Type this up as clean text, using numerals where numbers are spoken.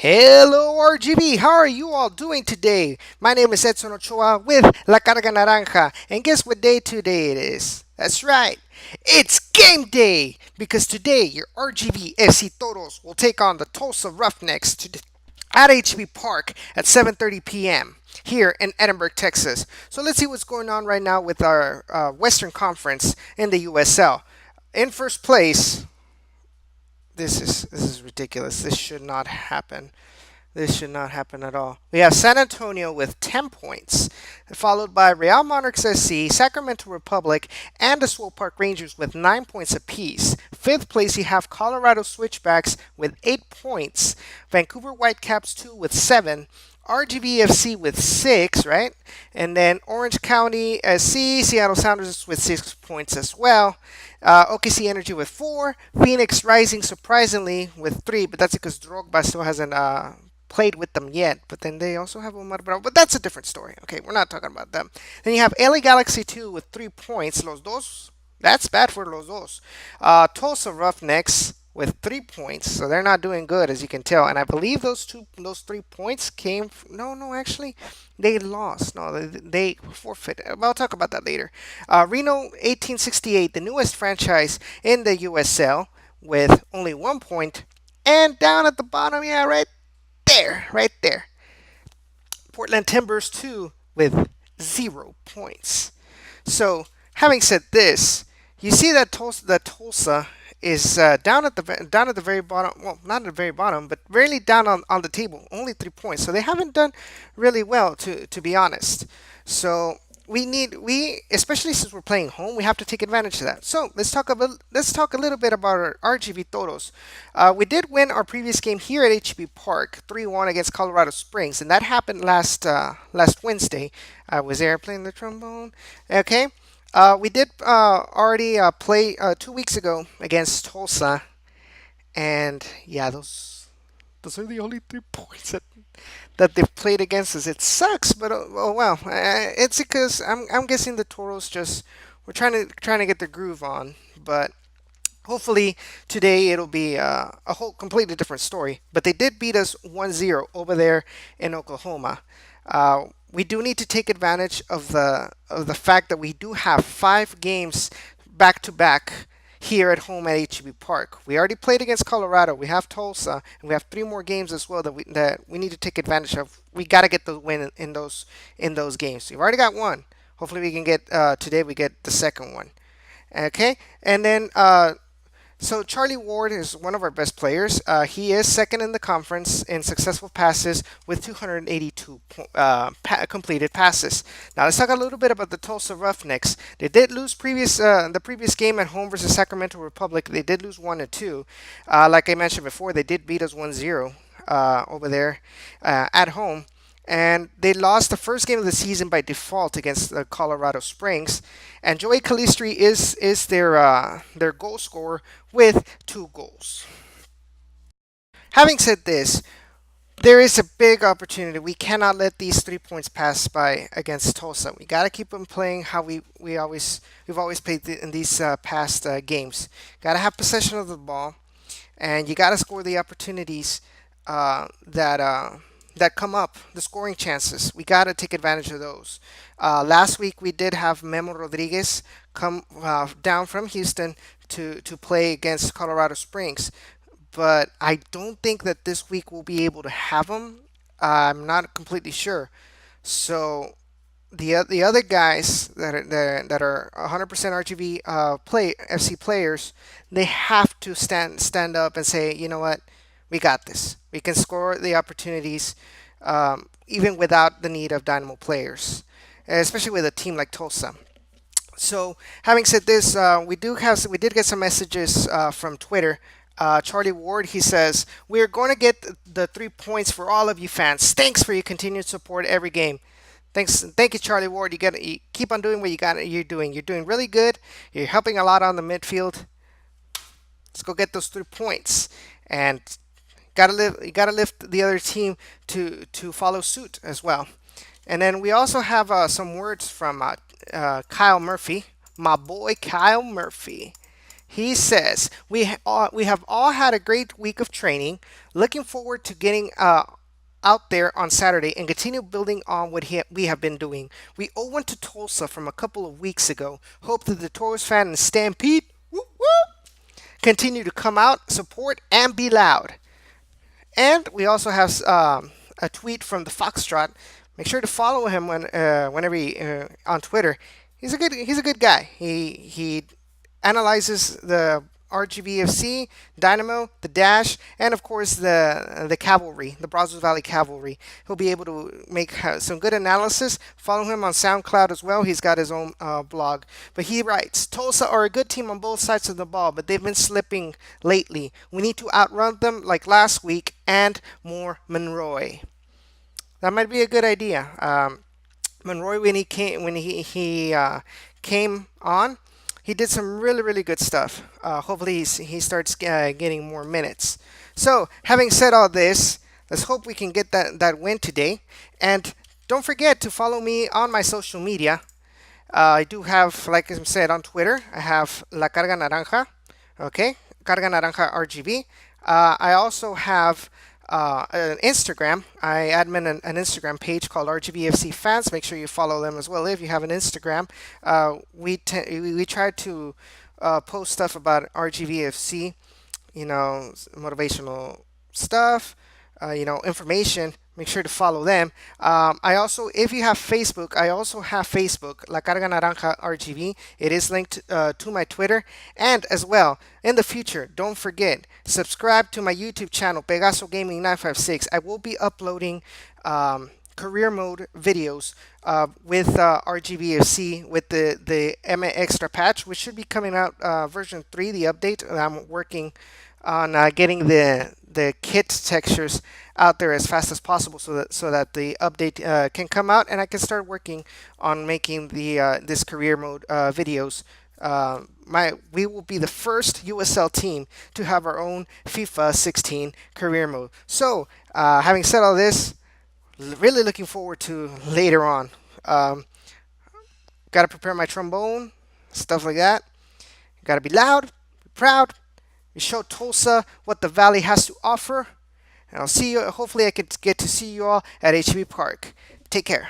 Hello RGB, how are you all doing today? My name is Edson Ochoa with La Carga Naranja, and guess what day today it is? That's right, it's game day! Because today your RGB FC Toros will take on the Tulsa Roughnecks at HB Park at 7:30 p.m. here in Edinburgh, Texas. So let's see what's going on right now with our Western Conference in the USL. In first place, this is ridiculous. This should not happen. This should not happen at all. We have San Antonio with 10 points, followed by Real Monarchs SC, Sacramento Republic, and the Swope Park Rangers with 9 points apiece. Fifth place, you have Colorado Switchbacks with 8 points, Vancouver Whitecaps 2 with 7, RGVFC with 6, right? And then Orange County SC, Seattle Sounders with 6 points as well. OKC Energy with 4, Phoenix Rising surprisingly with 3, but that's because Drogba still hasn't played with them yet. But then they also have Omar Bravo, but that's a different story. Okay, we're not talking about them. Then you have LA Galaxy 2 with 3 points. Los Dos, that's bad for Los Dos. Tulsa Roughnecks with 3 points, so they're not doing good as you can tell. And I believe those 3 points came no, actually they lost. No, they forfeited. I'll talk about that later. Reno 1868, the newest franchise in the USL, with only 1 point. And down at the bottom, yeah, right there. Portland Timbers 2 with 0 points. So, having said this, you see that Tulsa is down at the very bottom. Well, not at the very bottom, but really down on the table. Only 3 points. So they haven't done really well, to be honest. So we especially since we're playing home, we have to take advantage of that. So let's talk a little bit about our RGV Toros. We did win our previous game here at HB Park, 3-1 against Colorado Springs, and that happened last Wednesday. I was there playing the trombone. Okay. We did already play 2 weeks ago against Tulsa, and yeah, those are the only 3 points that they've played against us. It sucks, but oh well. It's because I'm guessing the Toros just we're trying to get the groove on, but hopefully today it'll be a whole completely different story. But they did beat us 1-0 over there in Oklahoma. We do need to take advantage of the fact that we do have 5 games back to back here at home at HEB Park. We already played against Colorado. We have Tulsa, and we have 3 more games as well that we need to take advantage of. We got to get the win in those games. We've already got one. Hopefully, we can get today. We get the second one. Okay, and then so Charlie Ward is one of our best players. He is second in the conference in successful passes with 282 completed passes. Now let's talk a little bit about the Tulsa Roughnecks. They did lose the previous game at home versus Sacramento Republic. They did lose 1-2. Like I mentioned before, they did beat us 1-0 over there at home. And they lost the first game of the season by default against the Colorado Springs. And Joey Calistri is their goal scorer with 2 goals. Having said this, there is a big opportunity. We cannot let these 3 points pass by against Tulsa. We got to keep them playing how we've always played in these past games. Got to have possession of the ball, and you got to score the opportunities that come up, the scoring chances. We got to take advantage of those. Last week we did have Memo Rodriguez come down from Houston to play against Colorado Springs, but I don't think that this week we'll be able to have him. I'm not completely sure. So the other guys that are 100% RGB play FC players, they have to stand up and say, you know what, we got this. We can score the opportunities even without the need of Dynamo players, especially with a team like Tulsa. So, having said this, we did get some messages from Twitter. Charlie Ward, he says, "We are going to get the 3 points for all of you fans. Thanks for your continued support every game." Thank you, Charlie Ward. You keep on doing what you're doing. You're doing really good. You're helping a lot on the midfield. Let's go get those 3 points, and you gotta lift the other team to follow suit as well. And then we also have some words from Kyle Murphy, my boy Kyle Murphy. He says, we have all had a great week of training. Looking forward to getting out there on Saturday and continue building on what we have been doing. We all went to Tulsa from a couple of weeks ago. Hope that the Toros fan and Stampede whoop, whoop, continue to come out, support, and be loud. And we also have a tweet from the Foxtrot. Make sure to follow him whenever on Twitter. He's a good guy. He analyzes the RGVFC, Dynamo, the Dash, and of course the Cavalry, the Brazos Valley Cavalry. He'll be able to make some good analysis. Follow him on SoundCloud as well. He's got his own blog. But he writes, Tulsa are a good team on both sides of the ball, but they've been slipping lately. We need to outrun them like last week and more Monroy. That might be a good idea. Monroy, when he came on, he did some really good stuff. Hopefully he starts getting more minutes. So having said all this, let's hope we can get that win today. And don't forget to follow me on my social media. I do have, like I said, on Twitter, I have La Carga Naranja. Okay, Carga Naranja RGB. I also have an Instagram. I admin an Instagram page called RGBFC Fans. Make sure you follow them as well if you have an Instagram. We try to post stuff about RGBFC, motivational stuff, information. Make sure to follow them. I also, if you have Facebook, I also have Facebook, La Carga Naranja RGB. It is linked to my Twitter. And as well, in the future, don't forget, subscribe to my YouTube channel, Pegaso Gaming 956. I will be uploading career mode videos with RGBFC with the MA Extra patch, which should be coming out version 3, the update. I'm working on getting the kit textures out there as fast as possible so that the update can come out and I can start working on making the this career mode videos. We will be the first USL team to have our own FIFA 16 career mode. So having said all this, really looking forward to later on. Got to prepare my trombone, stuff like that. Got to be loud, be proud. We show Tulsa what the Valley has to offer. And I'll see you. Hopefully, I can get to see you all at HB Park. Take care.